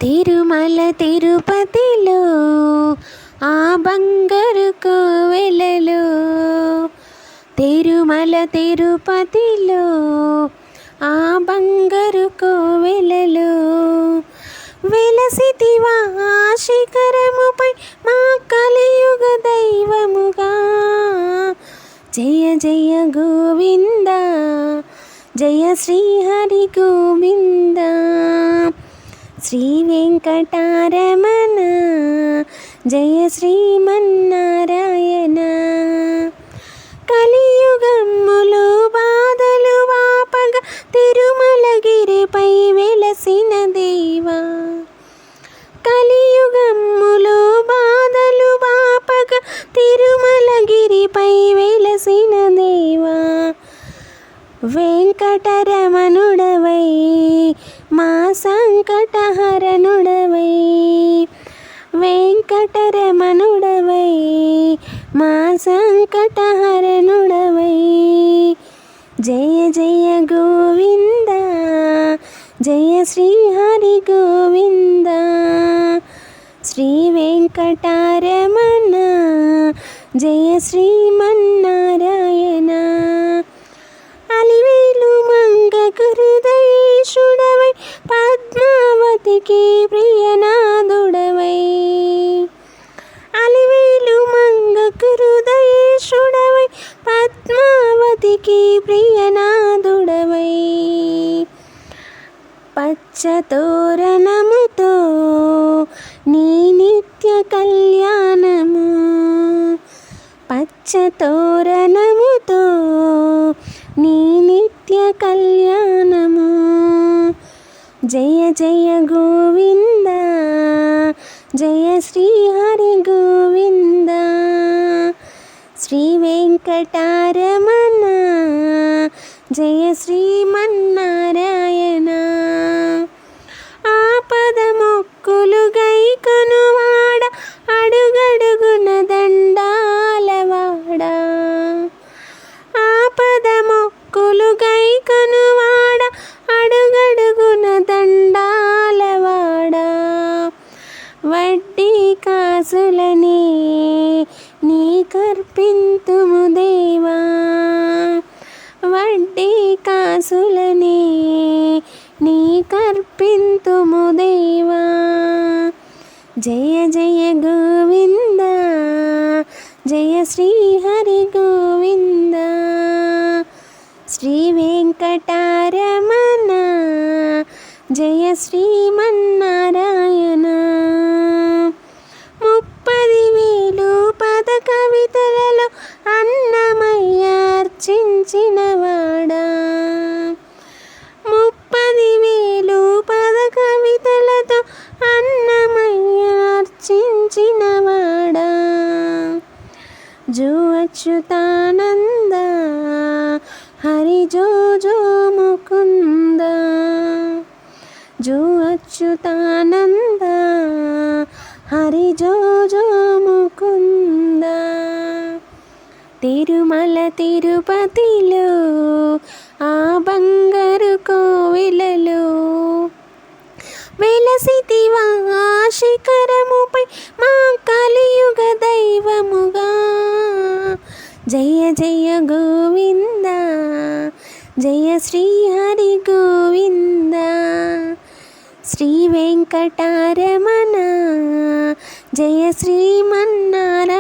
తిరుమల తిరుపతిలో ఆ బంగారు కోవెలలో, తిరుమల తిరుపతిలో ఆ బంగారు కోవెలలో వెలసితివా ఆ శిఖరముపై మా కలియుగ దైవముగా. జయ జయ గోవింద, జయ శ్రీహరి గోవింద. శ్రీ వెంకటరమణ, జయ శ్రీమన్నారాయణ. కలియుగమ్ములో బాధలు వాపగా తిరుమలగిరిపై వెలసిన దేవా. కలియుగమ్ములో బాధలు వాపగా తిరుమలగిరిపై వెలసిన దేవా. వెంకటరమణుడవై మా సంకటహరణుడవై, వెంకటరమణుడవై మా సంకటహరణుడవై. జయ జయ గోవింద, జయ శ్రీహరి గోవింద. శ్రీ వెంకటరమణ, జయ శ్రీమన్నారాయణ. అలివేలు మంగకు హృదయేశుడవై పద్మావతికి ప్రియనాథుడవై. అలివేలు మంగకు హృదయేశుడవై పద్మావతికి ప్రియనాథుడవై. పచ్చతోరణముతో నీ నిత్య కళ్యాణము, పచ్చతోరణముతో నీ నిత్య కళ్యాణము. జయ జయ గోవింద, జయ శ్రీహరి గోవింద. శ్రీ వెంకటరమణ, జయ శ్రీమన్నారాయణ. ఆపద మొక్కులు గైకొనువాడ, అడుగడుగున దండాలవాడ. ఆపద మొక్కులు గైకొనువాడ, అడుగడుగున దండాలవాడ. వడ్డీ కాసులనే నీ కర్పింతుము దేవా, వడ్డీ కాసులనే నీ కర్పింతుము దేవా. జయ జయ గోవింద, జయ శ్రీహరి గోవింద. శ్రీ వెంకటరమణ, జయ శ్రీమన్నారాయణ. 30,000 పద కవితలలో అన్నమయ్య అర్చించినవాడా. 30,000 పద కవితలతో అన్నమయ్య అర్చించినవాడా. జో అచ్యుతానంద, హరి జో జో ముకుంద. జో అచ్యుతానంద, హరి జో జో ముకుంద. తిరుమల తిరుపతిలో ఆ బంగారు కోవెలలో వెలసితివా ఆ శిఖరముపై మా కలియుగ దైవముగా. జయ జయ గోవింద, జయ శ్రీహరి గోవింద. శ్రీ వెంకటరమణ, జయ శ్రీమన్నారాయణ.